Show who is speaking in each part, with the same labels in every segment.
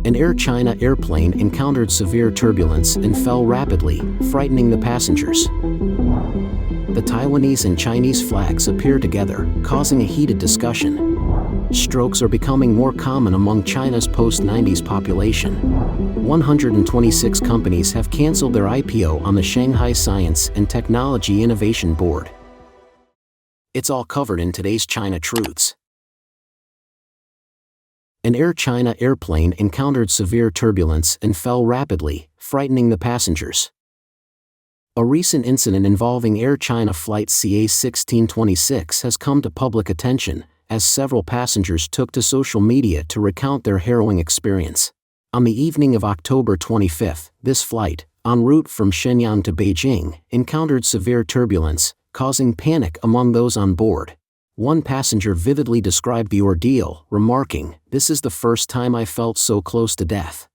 Speaker 1: An Air China airplane encountered severe turbulence and fell rapidly, frightening the passengers. The Taiwanese and Chinese flags appear together, causing a heated discussion. Strokes are becoming more common among China's post-90s population. 126 companies have canceled their IPO on the Shanghai Science and Technology Innovation Board. It's all covered in today's China Truths. An Air China airplane encountered severe turbulence and fell rapidly, frightening the passengers. A recent incident involving Air China flight CA-1626 has come to public attention, as several passengers took to social media to recount their harrowing experience. On the evening of October 25, this flight, en route from Shenyang to Beijing, encountered severe turbulence, causing panic among those on board. One passenger vividly described the ordeal, remarking, "This is the first time I felt so close to death."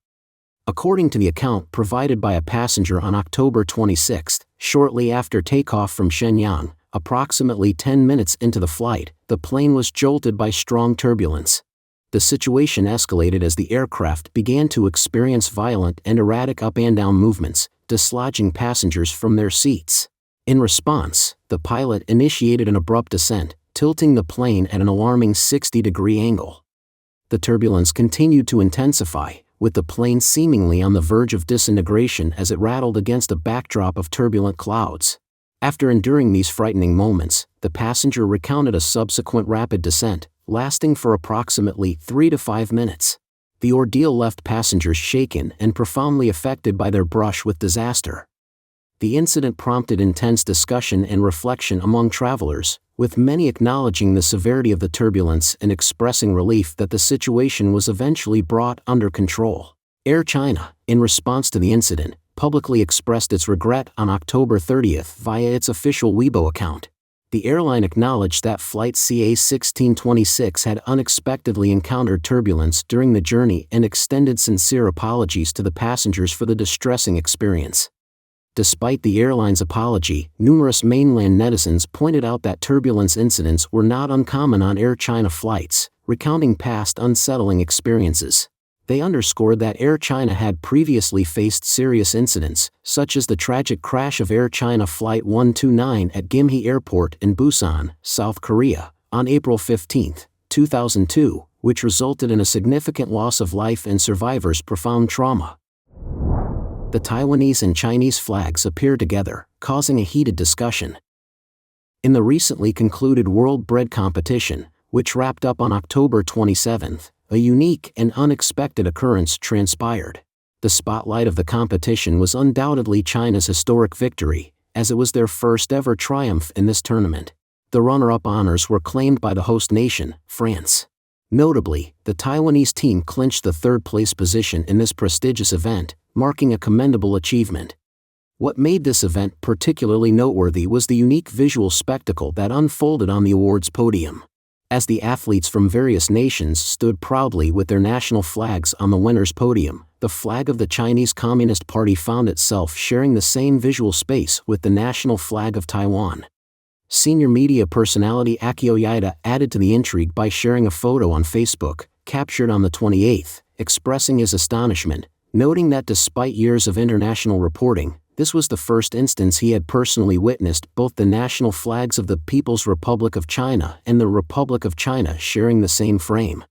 Speaker 1: According to the account provided by a passenger on October 26, shortly after takeoff from Shenyang, approximately 10 minutes into the flight, the plane was jolted by strong turbulence. The situation escalated as the aircraft began to experience violent and erratic up and down movements, dislodging passengers from their seats. In response, the pilot initiated an abrupt descent, tilting the plane at an alarming 60-degree angle. The turbulence continued to intensify, with the plane seemingly on the verge of disintegration as it rattled against a backdrop of turbulent clouds. After enduring these frightening moments, the passenger recounted a subsequent rapid descent, lasting for approximately 3 to 5 minutes. The ordeal left passengers shaken and profoundly affected by their brush with disaster. The incident prompted intense discussion and reflection among travelers, with many acknowledging the severity of the turbulence and expressing relief that the situation was eventually brought under control. Air China, in response to the incident, publicly expressed its regret on October 30 via its official Weibo account. The airline acknowledged that flight CA-1626 had unexpectedly encountered turbulence during the journey and extended sincere apologies to the passengers for the distressing experience. Despite the airline's apology, numerous mainland netizens pointed out that turbulence incidents were not uncommon on Air China flights, recounting past unsettling experiences. They underscored that Air China had previously faced serious incidents, such as the tragic crash of Air China Flight 129 at Gimhae Airport in Busan, South Korea, on April 15, 2002, which resulted in a significant loss of life and survivors' profound trauma. The Taiwanese and Chinese flags appear together, causing a heated discussion. In the recently concluded World Bread Competition, which wrapped up on October 27, a unique and unexpected occurrence transpired. The spotlight of the competition was undoubtedly China's historic victory, as it was their first ever triumph in this tournament. The runner-up honors were claimed by the host nation, France. Notably, the Taiwanese team clinched the third-place position in this prestigious event, marking a commendable achievement. What made this event particularly noteworthy was the unique visual spectacle that unfolded on the awards podium. As the athletes from various nations stood proudly with their national flags on the winner's podium, the flag of the Chinese Communist Party found itself sharing the same visual space with the national flag of Taiwan. Senior media personality Akio Yaida added to the intrigue by sharing a photo on Facebook, captured on the 28th, expressing his astonishment, noting that despite years of international reporting, this was the first instance he had personally witnessed both the national flags of the People's Republic of China and the Republic of China sharing the same frame.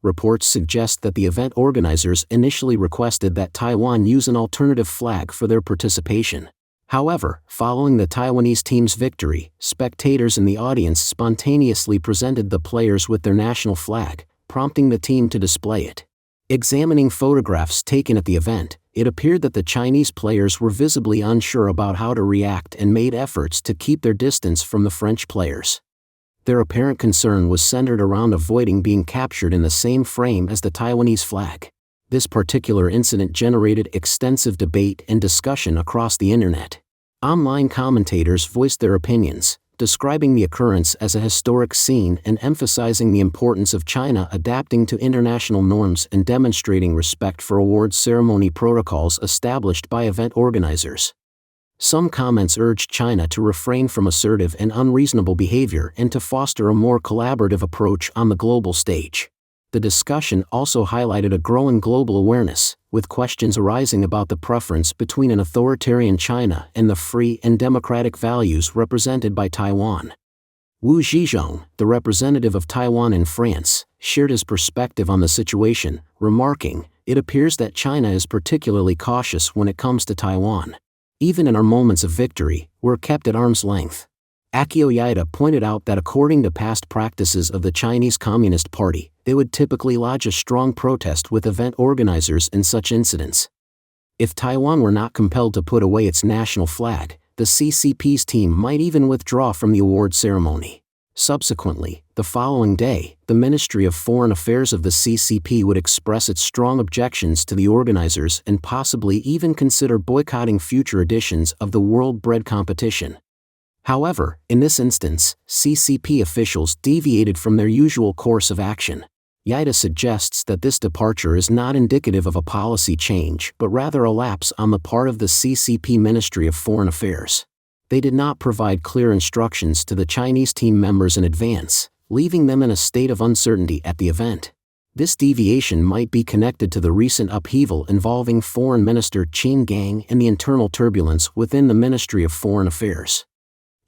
Speaker 1: Reports suggest that the event organizers initially requested that Taiwan use an alternative flag for their participation. However, following the Taiwanese team's victory, spectators in the audience spontaneously presented the players with their national flag, prompting the team to display it. Examining photographs taken at the event, it appeared that the Chinese players were visibly unsure about how to react and made efforts to keep their distance from the French players. Their apparent concern was centered around avoiding being captured in the same frame as the Taiwanese flag. This particular incident generated extensive debate and discussion across the internet. Online commentators voiced their opinions, describing the occurrence as a historic scene and emphasizing the importance of China adapting to international norms and demonstrating respect for awards ceremony protocols established by event organizers. Some comments urged China to refrain from assertive and unreasonable behavior and to foster a more collaborative approach on the global stage. The discussion also highlighted a growing global awareness, with questions arising about the preference between an authoritarian China and the free and democratic values represented by Taiwan. Wu Zhizhong, the representative of Taiwan in France, shared his perspective on the situation, remarking, "It appears that China is particularly cautious when it comes to Taiwan. Even in our moments of victory, we're kept at arm's length." Akio Yaida pointed out that according to past practices of the Chinese Communist Party, they would typically lodge a strong protest with event organizers in such incidents. If Taiwan were not compelled to put away its national flag, the CCP's team might even withdraw from the award ceremony. Subsequently, the following day, the Ministry of Foreign Affairs of the CCP would express its strong objections to the organizers and possibly even consider boycotting future editions of the World Bread Competition. However, in this instance, CCP officials deviated from their usual course of action. Yaida suggests that this departure is not indicative of a policy change but rather a lapse on the part of the CCP Ministry of Foreign Affairs. They did not provide clear instructions to the Chinese team members in advance, leaving them in a state of uncertainty at the event. This deviation might be connected to the recent upheaval involving Foreign Minister Qin Gang and the internal turbulence within the Ministry of Foreign Affairs.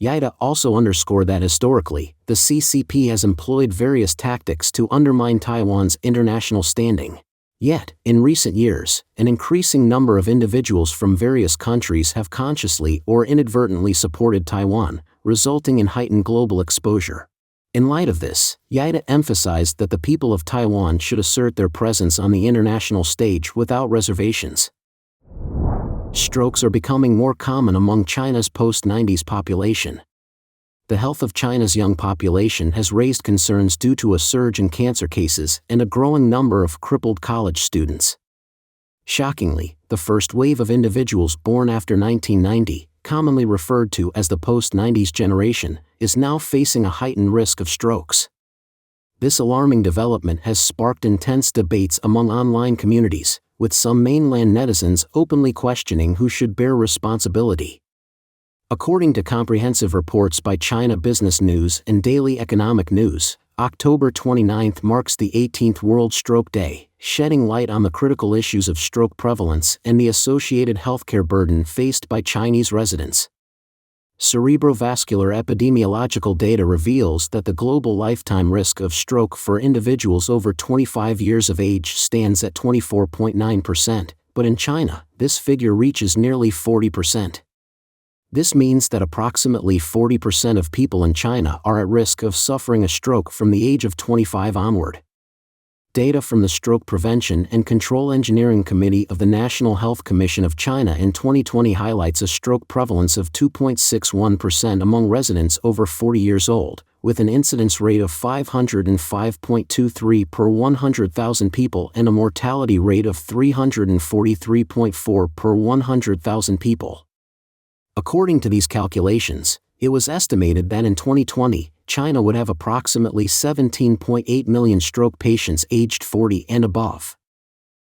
Speaker 1: Yaida also underscored that historically, the CCP has employed various tactics to undermine Taiwan's international standing. Yet, in recent years, an increasing number of individuals from various countries have consciously or inadvertently supported Taiwan, resulting in heightened global exposure. In light of this, Yaida emphasized that the people of Taiwan should assert their presence on the international stage without reservations. Strokes are becoming more common among China's post-90s population. The health of China's young population has raised concerns due to a surge in cancer cases and a growing number of crippled college students. Shockingly, the first wave of individuals born after 1990, commonly referred to as the post-90s generation, is now facing a heightened risk of strokes. This alarming development has sparked intense debates among online communities, with some mainland netizens openly questioning who should bear responsibility. According to comprehensive reports by China Business News and Daily Economic News, October 29 marks the 18th World Stroke Day, shedding light on the critical issues of stroke prevalence and the associated healthcare burden faced by Chinese residents. Cerebrovascular epidemiological data reveals that the global lifetime risk of stroke for individuals over 25 years of age stands at 24.9%, but in China, this figure reaches nearly 40%. This means that approximately 40% of people in China are at risk of suffering a stroke from the age of 25 onward. Data from the Stroke Prevention and Control Engineering Committee of the National Health Commission of China in 2020 highlights a stroke prevalence of 2.61% among residents over 40 years old, with an incidence rate of 505.23 per 100,000 people and a mortality rate of 343.4 per 100,000 people. According to these calculations, it was estimated that in 2020, China would have approximately 17.8 million stroke patients aged 40 and above.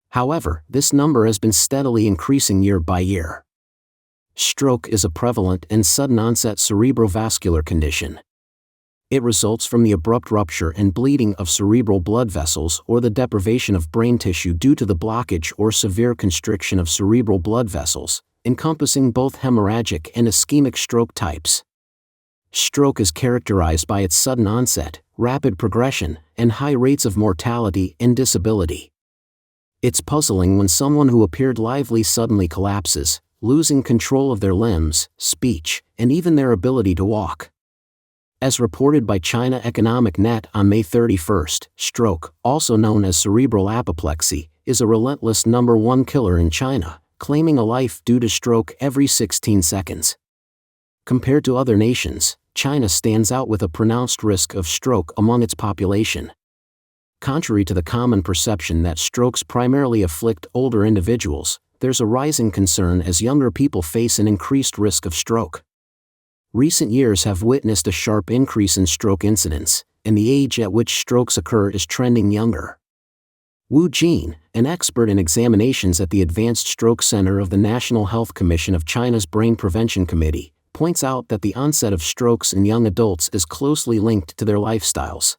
Speaker 1: However, this number has been steadily increasing year by year. Stroke is a prevalent and sudden-onset cerebrovascular condition. It results from the abrupt rupture and bleeding of cerebral blood vessels or the deprivation of brain tissue due to the blockage or severe constriction of cerebral blood vessels, encompassing both hemorrhagic and ischemic stroke types. Stroke is characterized by its sudden onset, rapid progression, and high rates of mortality and disability. It's puzzling when someone who appeared lively suddenly collapses, losing control of their limbs, speech, and even their ability to walk. As reported by China Economic Net on May 31, stroke, also known as cerebral apoplexy, is a relentless number one killer in China, claiming a life due to stroke every 16 seconds. Compared to other nations, China stands out with a pronounced risk of stroke among its population. Contrary to the common perception that strokes primarily afflict older individuals, there's a rising concern as younger people face an increased risk of stroke. Recent years have witnessed a sharp increase in stroke incidence, and the age at which strokes occur is trending younger. Wu Jin, an expert in examinations at the Advanced Stroke Center of the National Health Commission of China's Brain Prevention Committee, points out that the onset of strokes in young adults is closely linked to their lifestyles.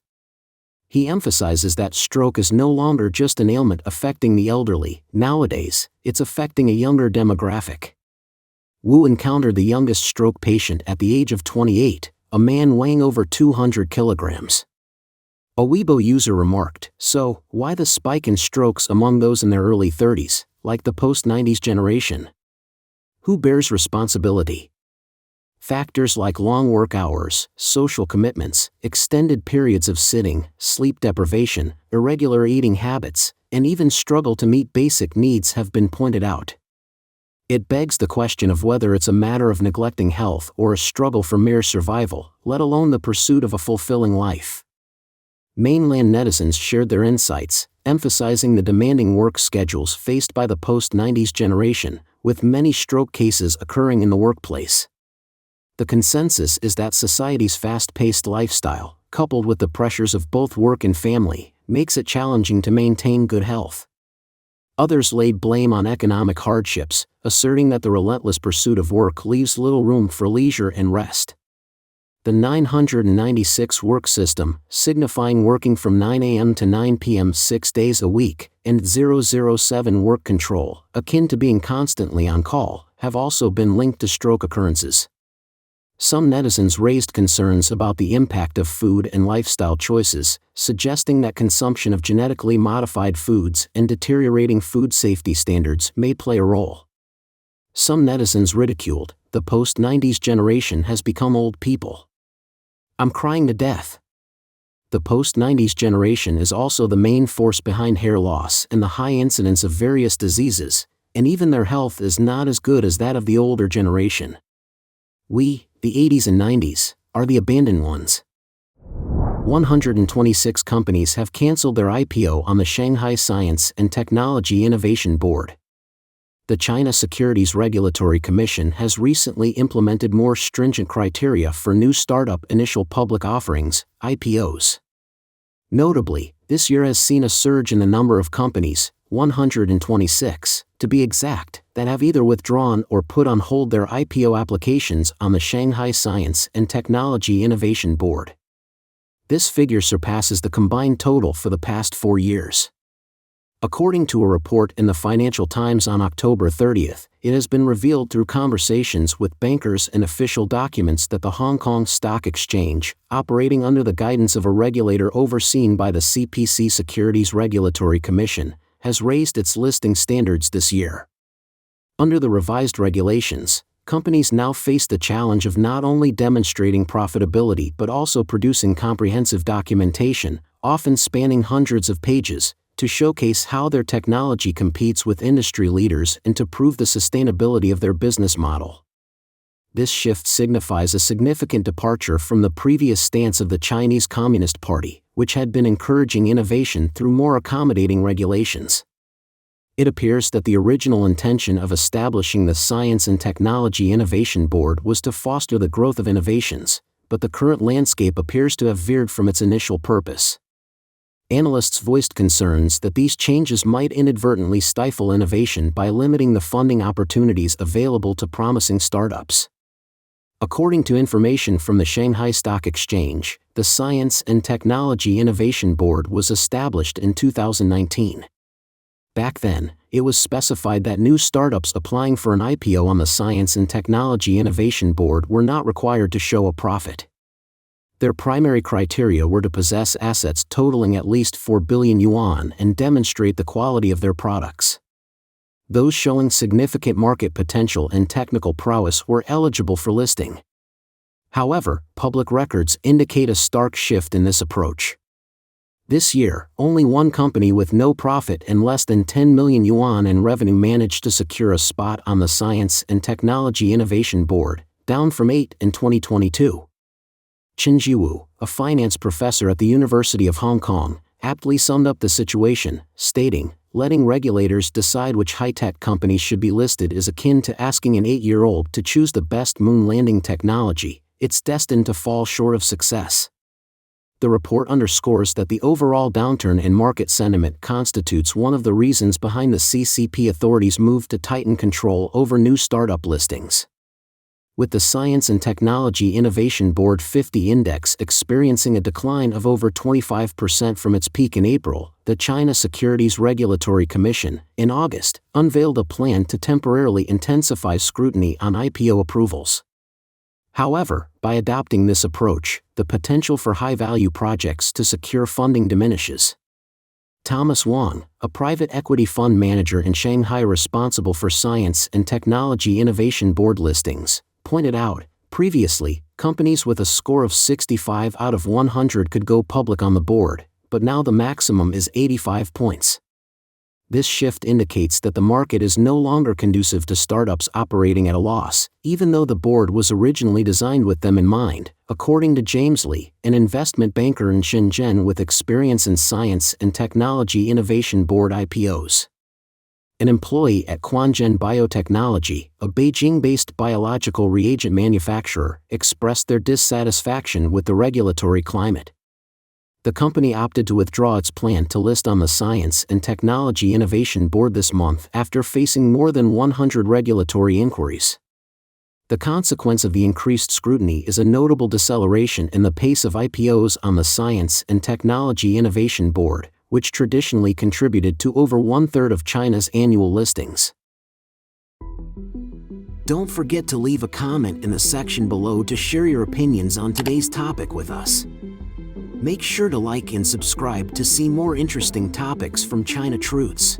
Speaker 1: He emphasizes that stroke is no longer just an ailment affecting the elderly. Nowadays, it's affecting a younger demographic. Wu encountered the youngest stroke patient at the age of 28, a man weighing over 200 kilograms. A Weibo user remarked, "So, why the spike in strokes among those in their early 30s, like the post-90s generation? Who bears responsibility?" Factors like long work hours, social commitments, extended periods of sitting, sleep deprivation, irregular eating habits, and even struggle to meet basic needs have been pointed out. It begs the question of whether it's a matter of neglecting health or a struggle for mere survival, let alone the pursuit of a fulfilling life. Mainland netizens shared their insights, emphasizing the demanding work schedules faced by the post-90s generation, with many stroke cases occurring in the workplace. The consensus is that society's fast-paced lifestyle, coupled with the pressures of both work and family, makes it challenging to maintain good health. Others laid blame on economic hardships, asserting that the relentless pursuit of work leaves little room for leisure and rest. The 996 work system, signifying working from 9 a.m. to 9 p.m. 6 days a week, and 007 work control, akin to being constantly on call, have also been linked to stroke occurrences. Some netizens raised concerns about the impact of food and lifestyle choices, suggesting that consumption of genetically modified foods and deteriorating food safety standards may play a role. Some netizens ridiculed, "The post-90s generation has become old people. I'm crying to death." The post-90s generation is also the main force behind hair loss and the high incidence of various diseases, and even their health is not as good as that of the older generation. We, the 80s and 90s, are the abandoned ones. 126 companies have canceled their IPO on the Shanghai Science and Technology Innovation Board. The China Securities Regulatory Commission has recently implemented more stringent criteria for new startup initial public offerings, IPOs. Notably, this year has seen a surge in the number of companies, 126, to be exact, that have either withdrawn or put on hold their IPO applications on the Shanghai Science and Technology Innovation Board. This figure surpasses the combined total for the past 4 years. According to a report in the Financial Times on October 30th, it has been revealed through conversations with bankers and official documents that the Hong Kong Stock Exchange, operating under the guidance of a regulator overseen by the CPC Securities Regulatory Commission, has raised its listing standards this year. Under the revised regulations, companies now face the challenge of not only demonstrating profitability but also producing comprehensive documentation, often spanning hundreds of pages, to showcase how their technology competes with industry leaders and to prove the sustainability of their business model. This shift signifies a significant departure from the previous stance of the Chinese Communist Party, which had been encouraging innovation through more accommodating regulations. It appears that the original intention of establishing the Science and Technology Innovation Board was to foster the growth of innovations, but the current landscape appears to have veered from its initial purpose. Analysts voiced concerns that these changes might inadvertently stifle innovation by limiting the funding opportunities available to promising startups. According to information from the Shanghai Stock Exchange, the Science and Technology Innovation Board was established in 2019. Back then, it was specified that new startups applying for an IPO on the Science and Technology Innovation Board were not required to show a profit. Their primary criteria were to possess assets totaling at least 4 billion yuan and demonstrate the quality of their products. Those showing significant market potential and technical prowess were eligible for listing. However, public records indicate a stark shift in this approach. This year, only one company with no profit and less than 10 million yuan in revenue managed to secure a spot on the Science and Technology Innovation Board, down from 8 in 2022. Chen Jiwu, a finance professor at the University of Hong Kong, aptly summed up the situation, stating, "Letting regulators decide which high-tech companies should be listed is akin to asking an 8-year-old to choose the best moon landing technology. It's destined to fall short of success." The report underscores that the overall downturn in market sentiment constitutes one of the reasons behind the CCP authorities' move to tighten control over new startup listings. With the Science and Technology Innovation Board 50 index experiencing a decline of over 25% from its peak in April, the China Securities Regulatory Commission, in August, unveiled a plan to temporarily intensify scrutiny on IPO approvals. However, by adopting this approach, the potential for high-value projects to secure funding diminishes. Thomas Wang, a private equity fund manager in Shanghai responsible for Science and Technology Innovation Board listings, pointed out, previously, companies with a score of 65 out of 100 could go public on the board, but now the maximum is 85 points. This shift indicates that the market is no longer conducive to startups operating at a loss, even though the board was originally designed with them in mind, according to James Lee, an investment banker in Shenzhen with experience in Science and Technology Innovation Board IPOs. An employee at Quanzhen Biotechnology, a Beijing-based biological reagent manufacturer, expressed their dissatisfaction with the regulatory climate. The company opted to withdraw its plan to list on the Science and Technology Innovation Board this month after facing more than 100 regulatory inquiries. The consequence of the increased scrutiny is a notable deceleration in the pace of IPOs on the Science and Technology Innovation Board, which traditionally contributed to over one-third of China's annual listings. Don't forget to leave a comment in the section below to share your opinions on today's topic with us. Make sure to like and subscribe to see more interesting topics from China Truths.